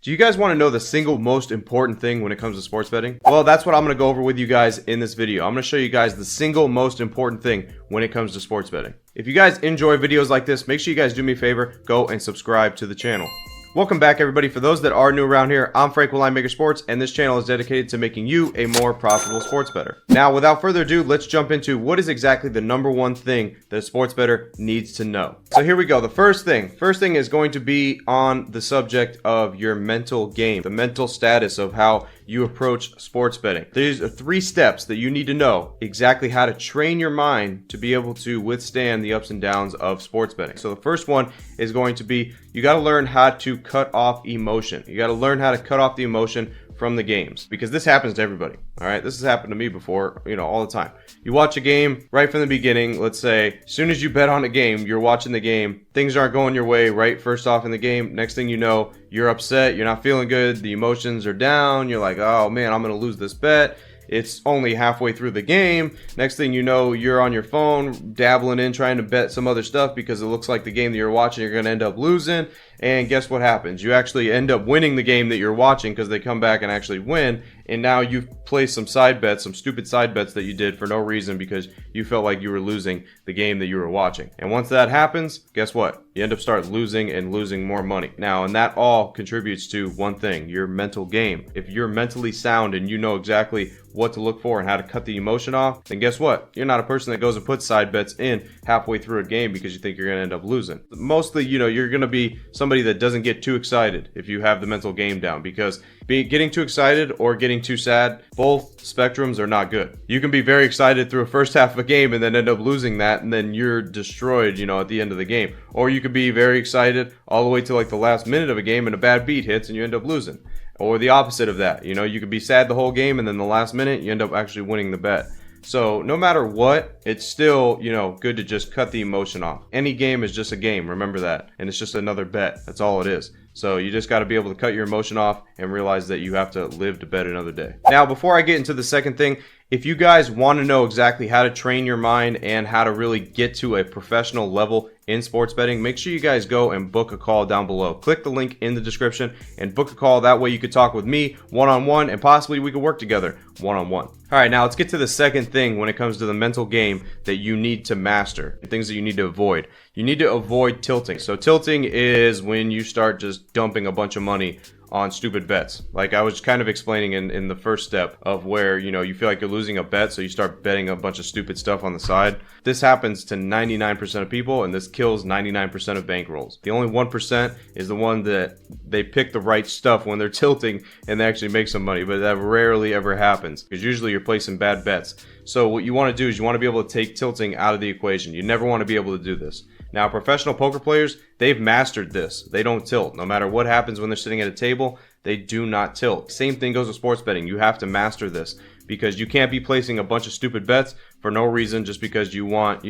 Do you guys want to know the single most important thing when it comes to sports betting? Well, that's what I'm going to go over with you guys in this video. I'm going to show you guys the single most important thing when it comes to sports betting. If you guys enjoy videos like this, make sure you guys do me a favor, go and subscribe to the channel. Welcome back, everybody. For those that are new around here, I'm Frank with Linemaker Sports, and this channel is dedicated to making you a more profitable sports bettor. Now, without further ado, let's jump into what is exactly the number one thing that a sports bettor needs to know. So here we go. The first thing is going to be on the subject of your mental game, the mental status of how you approach sports betting. There's 3 steps that you need to know exactly how to train your mind to be able to withstand the ups and downs of sports betting. So the first one is going to be, you got to learn how to cut off emotion. You got to learn how to cut off the emotion from the games, because this happens to everybody. All right, this has happened to me before, all the time. You watch a game right from the beginning. Let's say as soon as you bet on a game, you're watching the game, things aren't going your way right first off in the game. Next thing you know, you're upset, you're not feeling good, the emotions are down, you're like, oh man, I'm gonna lose this bet. It's only halfway through the game. Next thing you know, you're on your phone dabbling in trying to bet some other stuff because it looks like the game that you're watching you're going to end up losing. And guess what happens? You actually end up winning the game that you're watching because they come back and actually win. And now you've placed some side bets, some stupid side bets that you did for no reason because you felt like you were losing the game that you were watching. And once that happens, guess what? You end up start losing and losing more money. Now, and that all contributes to one thing, your mental game. If you're mentally sound and you know exactly what to look for and how to cut the emotion off, then guess what? You're not a person that goes and puts side bets in halfway through a game because you think you're going to end up losing. Mostly, you're going to be somebody that doesn't get too excited if you have the mental game down, because getting too excited or getting too sad, both spectrums are not good. You can be very excited through a first half of a game and then end up losing that, and then you're destroyed, at the end of the game. Or you could be very excited all the way to like the last minute of a game and a bad beat hits and you end up losing. Or the opposite of that, you could be sad the whole game and then the last minute you end up actually winning the bet. So no matter what, it's still, good to just cut the emotion off. Any game is just a game, remember that. And it's just another bet. That's all it is. So you just got to be able to cut your emotion off and realize that you have to live to bet another day. Now, before I get into the second thing, if you guys want to know exactly how to train your mind and how to really get to a professional level in sports betting, make sure you guys go and book a call down below. Click the link in the description and book a call. That way you could talk with me one-on-one and possibly we could work together one-on-one. All right, now let's get to the second thing when it comes to the mental game that you need to master and things that you need to avoid. You need to avoid tilting. So tilting is when you start just dumping a bunch of money on stupid bets. Like I was kind of explaining in the first step of where, you feel like you're losing a bet, so you start betting a bunch of stupid stuff on the side. This happens to 99% of people, and this kills 99% of bankrolls. The only 1% is the one that they pick the right stuff when they're tilting and they actually make some money, but that rarely ever happens because usually you're placing bad bets. So what you want to do is you want to be able to take tilting out of the equation. You never want to be able to do this. Now, professional poker players, they've mastered this. They don't tilt. No matter what happens when they're sitting at a table, they do not tilt. Same thing goes with sports betting. You have to master this because you can't be placing a bunch of stupid bets for no reason just because you want,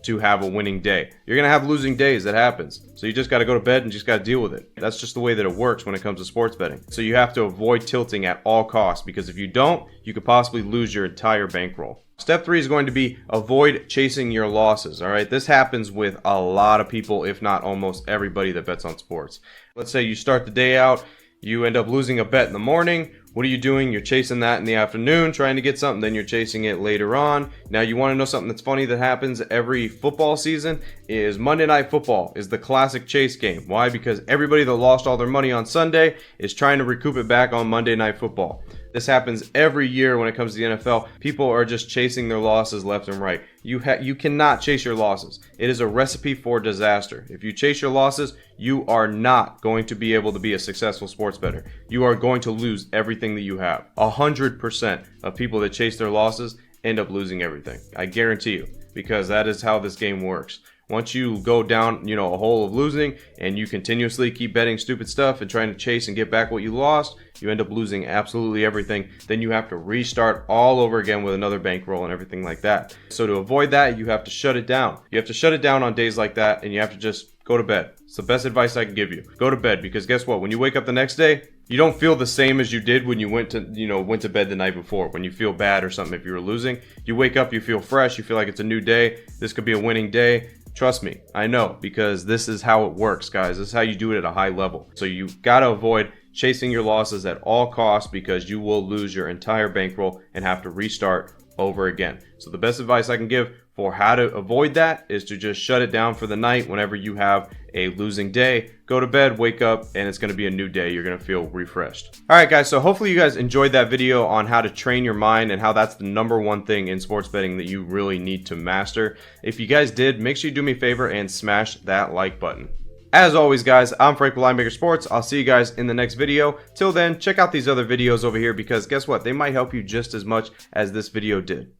to have a winning day. You're going to have losing days. That happens. So you just got to go to bed and just got to deal with it. That's just the way that it works when it comes to sports betting. So you have to avoid tilting at all costs, because if you don't, you could possibly lose your entire bankroll. Step 3 is going to be avoid chasing your losses. All right, this happens with a lot of people, if not almost everybody that bets on sports. Let's say you start the day out, you end up losing a bet in the morning. What are you doing? You're chasing that in the afternoon, trying to get something, then you're chasing it later on. Now, you want to know something that's funny that happens every football season is Monday Night Football is the classic chase game. Why? Because everybody that lost all their money on Sunday is trying to recoup it back on Monday Night Football. This happens every year when it comes to the NFL. People are just chasing their losses left and right. You cannot chase your losses. It is a recipe for disaster. If you chase your losses, you are not going to be able to be a successful sports bettor. You are going to lose everything that you have. 100% of people that chase their losses end up losing everything. I guarantee you, because that is how this game works. Once you go down, a hole of losing and you continuously keep betting stupid stuff and trying to chase and get back what you lost, you end up losing absolutely everything. Then you have to restart all over again with another bankroll and everything like that. So to avoid that, you have to shut it down. You have to shut it down on days like that, and you have to just go to bed. It's the best advice I can give you. Go to bed, because guess what? When you wake up the next day, you don't feel the same as you did when you went to bed the night before. When you feel bad or something, if you were losing, you wake up, you feel fresh, you feel like it's a new day. This could be a winning day. Trust me, I know, because this is how it works, guys. This is how you do it at a high level. So you gotta avoid chasing your losses at all costs, because you will lose your entire bankroll and have to restart over again. So the best advice I can give for how to avoid that is to just shut it down for the night. Whenever you have a losing day, go to bed, wake up, and it's going to be a new day. You're going to feel refreshed. All right, guys, so hopefully you guys enjoyed that video on how to train your mind and how that's the #1 thing in sports betting that you really need to master. If you guys did, make sure you do me a favor and smash that like button. As always, guys, I'm Frank with Linemaker Sports. I'll see you guys in the next video. Till then, check out these other videos over here, because guess what? They might help you just as much as this video did.